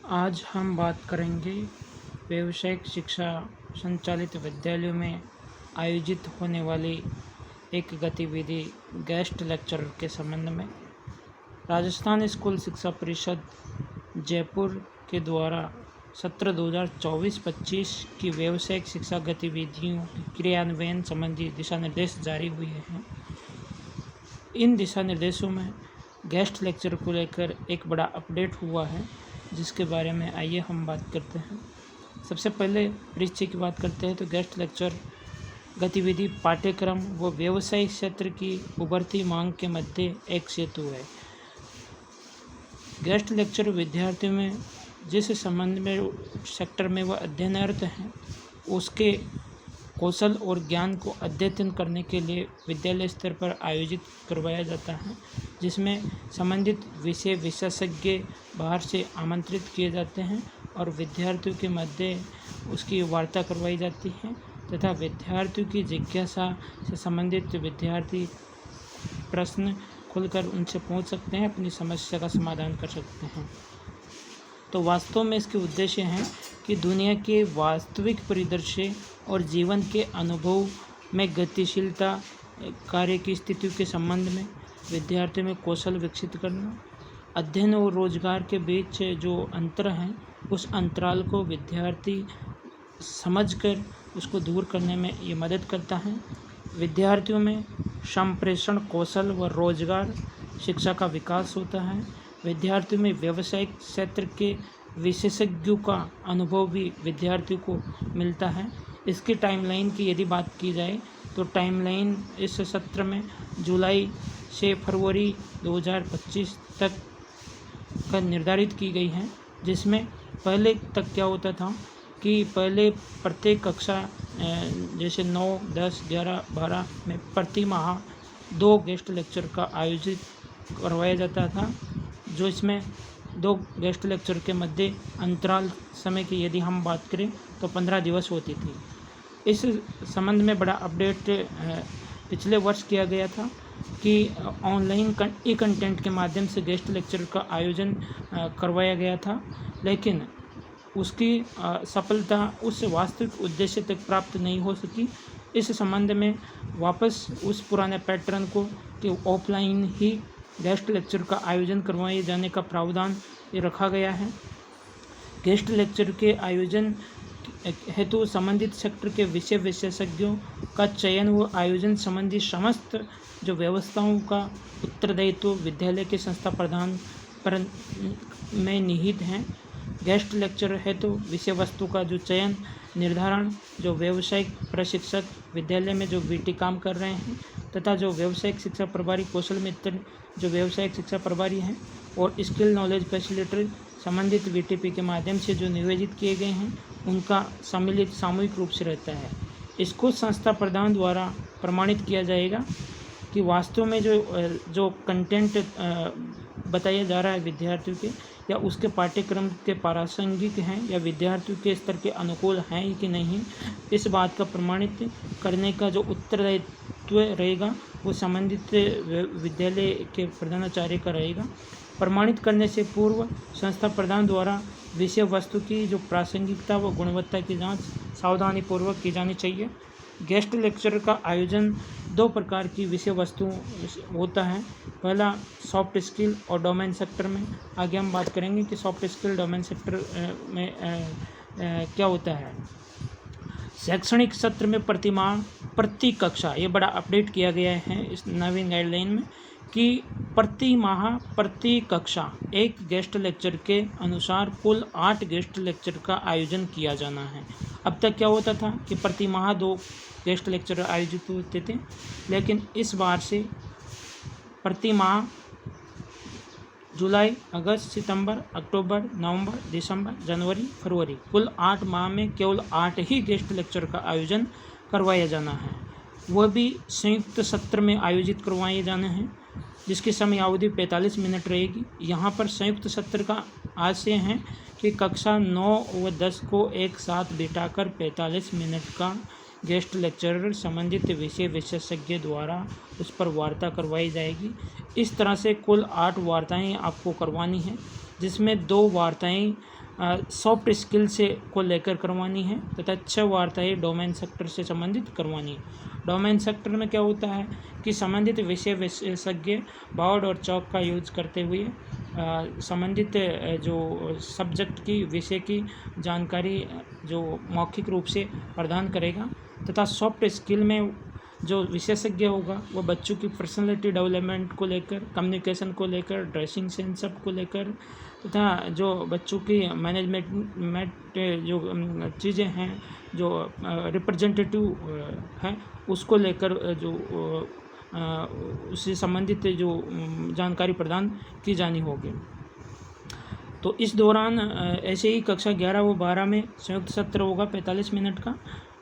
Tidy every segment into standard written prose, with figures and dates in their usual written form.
आज हम बात करेंगे व्यावसायिक शिक्षा संचालित विद्यालयों में आयोजित होने वाली एक गतिविधि गेस्ट लेक्चरर के संबंध में। राजस्थान स्कूल शिक्षा परिषद जयपुर के द्वारा सत्र 2024-25 की व्यावसायिक शिक्षा गतिविधियों के क्रियान्वयन संबंधी दिशा निर्देश जारी हुए हैं। इन दिशा निर्देशों में गेस्ट लेक्चर को लेकर एक बड़ा अपडेट हुआ है, जिसके बारे में आइए हम बात करते हैं। सबसे पहले परिचय की बात करते हैं तो गेस्ट लेक्चर गतिविधि पाठ्यक्रम व व्यवसायिक क्षेत्र की उभरती मांग के मध्य एक सेतु है। गेस्ट लेक्चर विद्यार्थियों में जिस संबंध में सेक्टर में वह अध्ययनरत हैं उसके कौशल और ज्ञान को अद्यतन करने के लिए विद्यालय स्तर पर आयोजित करवाया जाता है, जिसमें संबंधित विषय विशेषज्ञ बाहर से आमंत्रित किए जाते हैं और विद्यार्थियों के मध्य उसकी वार्ता करवाई जाती है तथा विद्यार्थियों की जिज्ञासा से संबंधित विद्यार्थी प्रश्न खुलकर उनसे पूछ सकते हैं, अपनी समस्या का समाधान कर सकते हैं। तो वास्तव में इसके उद्देश्य हैं कि दुनिया के वास्तविक परिदृश्य और जीवन के अनुभव में गतिशीलता, कार्य की स्थितियों के संबंध में विद्यार्थियों में कौशल विकसित करना, अध्ययन और रोजगार के बीच जो अंतर है उस अंतराल को विद्यार्थी समझकर उसको दूर करने में ये मदद करता है। विद्यार्थियों में संप्रेषण कौशल व रोजगार शिक्षा का विकास होता है। विद्यार्थियों में व्यावसायिक क्षेत्र के विशेषज्ञों का अनुभव भी विद्यार्थियों को मिलता है। इसकी टाइमलाइन की यदि बात की जाए तो टाइमलाइन इस सत्र में जुलाई से फरवरी 2025 तक का निर्धारित की गई है, जिसमें पहले तक क्या होता था कि पहले प्रत्येक कक्षा जैसे 9, 10, 11, 12 में प्रति माह 2 गेस्ट लेक्चर का आयोजित करवाया जाता था, जो इसमें 2 गेस्ट लेक्चर के मध्य अंतराल समय की यदि हम बात करें तो 15 दिवस होती थी। इस संबंध में बड़ा अपडेट पिछले वर्ष किया गया था कि ऑनलाइन ई कंटेंट के माध्यम से गेस्ट लेक्चर का आयोजन करवाया गया था, लेकिन उसकी सफलता उस वास्तविक उद्देश्य तक प्राप्त नहीं हो सकी। इस संबंध में वापस उस पुराने पैटर्न को कि ऑफलाइन ही गेस्ट लेक्चर का आयोजन करवाए जाने का प्रावधान रखा गया है। गेस्ट लेक्चर के आयोजन हेतु संबंधित सेक्टर के विषय विशेषज्ञों का चयन व आयोजन संबंधी समस्त जो व्यवस्थाओं का उत्तरदायित्व विद्यालय के संस्था प्रधान पर में निहित हैं। गेस्ट लेक्चर हेतु विषय वस्तु का जो चयन निर्धारण जो व्यावसायिक प्रशिक्षक विद्यालय में जो वीटी काम कर रहे हैं तथा जो व्यावसायिक शिक्षा प्रभारी कौशल मित्र जो व्यावसायिक शिक्षा प्रभारी हैं और स्किल नॉलेज फैसिलिटेटर संबंधित वीटीपी के माध्यम से जो नियोजित किए गए हैं उनका सम्मिलित सामूहिक रूप से रहता है। इसको संस्था प्रधान द्वारा प्रमाणित किया जाएगा कि वास्तव में जो कंटेंट बताया जा रहा है विद्यार्थियों के या उसके पाठ्यक्रम के प्रासंगिक हैं या विद्यार्थियों के स्तर के अनुकूल हैं कि नहीं, इस बात का प्रमाणित करने का जो उत्तरदायित्व रहेगा वो संबंधित विद्यालय के प्रधानाचार्य का रहेगा। प्रमाणित करने से पूर्व संस्था प्रधान द्वारा विषय वस्तु की जो प्रासंगिकता व गुणवत्ता की जांच सावधानीपूर्वक की जानी चाहिए। गेस्ट लेक्चर का आयोजन 2 प्रकार की विषय वस्तु होता है। पहला सॉफ्ट स्किल और डोमेन सेक्टर में। आगे हम बात करेंगे कि सॉफ्ट स्किल डोमेन सेक्टर में क्या होता है। शैक्षणिक सत्र में प्रतिमाह प्रति कक्षा, ये बड़ा अपडेट किया गया है इस नवीन गाइडलाइन में कि प्रति माह प्रति कक्षा 1 गेस्ट लेक्चर के अनुसार कुल 8 गेस्ट लेक्चर का आयोजन किया जाना है। अब तक क्या होता था कि प्रति माह 2 गेस्ट लेक्चर आयोजित होते थे, लेकिन इस बार से प्रति माह जुलाई, अगस्त, सितंबर, अक्टूबर, नवंबर, दिसंबर, जनवरी, फरवरी कुल 8 माह में केवल 8 ही गेस्ट लेक्चर का आयोजन करवाया जाना है। वह भी संयुक्त सत्र में आयोजित करवाए जाने हैं, जिसकी समयावधि 45 मिनट रहेगी। यहाँ पर संयुक्त सत्र का आशय है कि कक्षा 9 व 10 को एक साथ बिठाकर 45 मिनट का गेस्ट लेक्चरर संबंधित विषय विशेषज्ञ द्वारा उस पर वार्ता करवाई जाएगी। इस तरह से कुल 8 वार्ताएं आपको करवानी हैं, जिसमें 2 वार्ताएं सॉफ्ट स्किल से को लेकर करवानी है तथा 6 वार्ताएं डोमेन सेक्टर से संबंधित करवानी है। डोमेन सेक्टर में क्या होता है कि संबंधित विषय विशेषज्ञ बोर्ड और चौक का यूज करते हुए संबंधित जो सब्जेक्ट की विषय की जानकारी जो मौखिक रूप से प्रदान करेगा तथा सॉफ्ट स्किल में जो विशेषज्ञ होगा वो बच्चों की पर्सनालिटी डेवलपमेंट को लेकर, कम्युनिकेशन को लेकर, ड्रेसिंग सेंस सब को लेकर तथा जो बच्चों की मैनेजमेंट जो चीज़ें हैं जो रिप्रेजेंटेटिव है उसको लेकर जो उससे संबंधित जो जानकारी प्रदान की जानी होगी। तो इस दौरान ऐसे ही कक्षा 11 व 12 में संयुक्त सत्र होगा 45 मिनट का,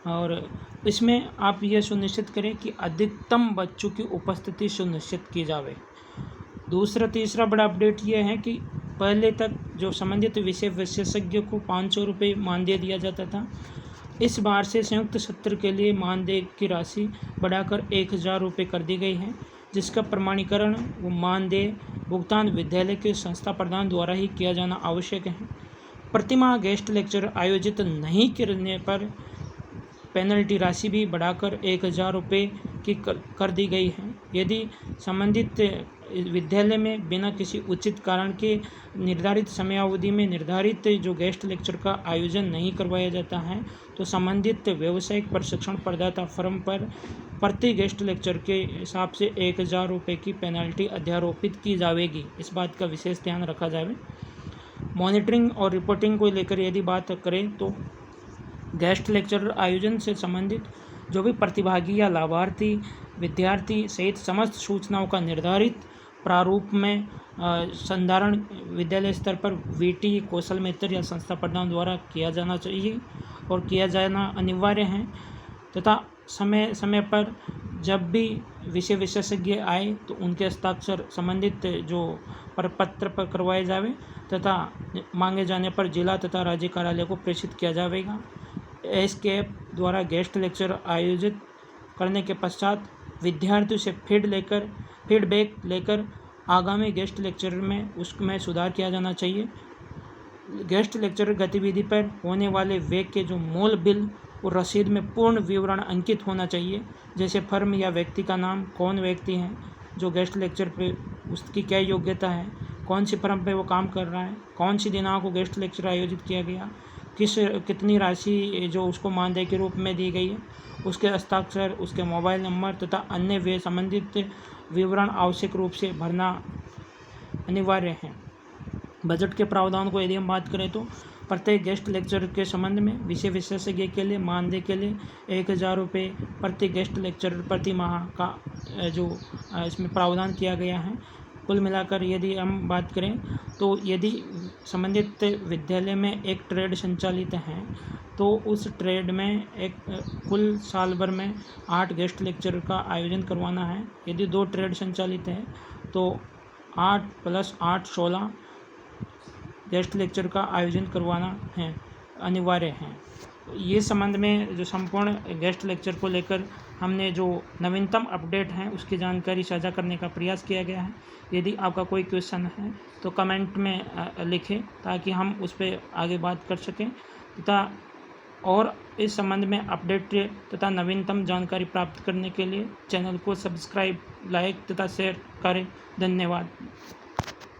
और इसमें आप यह सुनिश्चित करें कि अधिकतम बच्चों की उपस्थिति सुनिश्चित की जाए। तीसरा बड़ा अपडेट यह है कि पहले तक जो संबंधित विषय विशेषज्ञ को 500 रुपये मानदेय दिया जाता था, इस बार से संयुक्त सत्र के लिए मानदेय की राशि बढ़ाकर 1000 रुपये कर दी गई है, जिसका प्रमाणीकरण व मानदेय भुगतान विद्यालय के संस्था प्रधान द्वारा ही किया जाना आवश्यक है। प्रतिमाह गेस्ट लेक्चर आयोजित नहीं करने पर पेनल्टी राशि भी बढ़ाकर 1000 रुपये की कर दी गई है। यदि संबंधित विद्यालय में बिना किसी उचित कारण के निर्धारित समयावधि में निर्धारित जो गेस्ट लेक्चर का आयोजन नहीं करवाया जाता है तो संबंधित व्यावसायिक प्रशिक्षण प्रदाता फर्म पर प्रति गेस्ट लेक्चर के हिसाब से 1000 रुपये की पेनल्टी अध्यारोपित की जाएगी। इस बात का विशेष ध्यान रखा जाए। मॉनिटरिंग और रिपोर्टिंग को लेकर यदि बात करें तो गेस्ट लेक्चर आयोजन से संबंधित जो भी प्रतिभागी या लाभार्थी विद्यार्थी सहित समस्त सूचनाओं का निर्धारित प्रारूप में संधारण विद्यालय स्तर पर वीटी, कौशल मित्र या संस्था प्रधान द्वारा किया जाना चाहिए और किया जाना अनिवार्य है तथा समय समय पर जब भी विषय विशेषज्ञ आए तो उनके हस्ताक्षर संबंधित जो प्रपत्र पर करवाए जावे तथा मांगे जाने पर जिला तथा राज्य कार्यालय को प्रेषित किया जाएगा। एसकेएफ द्वारा गेस्ट लेक्चर आयोजित करने के पश्चात विद्यार्थियों से फीडबैक लेकर आगामी गेस्ट लेक्चर में उसमें सुधार किया जाना चाहिए। गेस्ट लेक्चर गतिविधि पर होने वाले व्यय के जो मूल बिल और रसीद में पूर्ण विवरण अंकित होना चाहिए, जैसे फर्म या व्यक्ति का नाम, कौन व्यक्ति है जो गेस्ट लेक्चर पे, उसकी क्या योग्यता है, कौन सी फर्म पे वो काम कर रहा है, कौन सी दिनांक को गेस्ट लेक्चर आयोजित किया गया, कितनी राशि जो उसको मानदेय के रूप में दी गई है, उसके हस्ताक्षर, उसके मोबाइल नंबर तथा अन्य व्यय संबंधित विवरण आवश्यक रूप से भरना अनिवार्य है। बजट के प्रावधान को यदि हम बात करें तो प्रत्येक गेस्ट लेक्चर के संबंध में विषय विशेषज्ञ के लिए मानदेय के लिए 1000 रुपये प्रति गेस्ट लेक्चर प्रति माह का जो इसमें प्रावधान किया गया है। कुल मिलाकर यदि हम बात करें तो यदि संबंधित विद्यालय में एक ट्रेड संचालित है तो उस ट्रेड में एक कुल साल भर में 8 गेस्ट लेक्चर का आयोजन करवाना है। यदि 2 ट्रेड संचालित है तो 8 + 8 16 गेस्ट लेक्चर का आयोजन करवाना है अनिवार्य है। ये संबंध में जो संपूर्ण गेस्ट लेक्चर को लेकर हमने जो नवीनतम अपडेट हैं उसकी जानकारी साझा करने का प्रयास किया गया है। यदि आपका कोई क्वेश्चन है तो कमेंट में लिखें ताकि हम उस पर आगे बात कर सकें तथा और इस संबंध में अपडेट तथा नवीनतम जानकारी प्राप्त करने के लिए चैनल को सब्सक्राइब, लाइक तथा शेयर करें। धन्यवाद।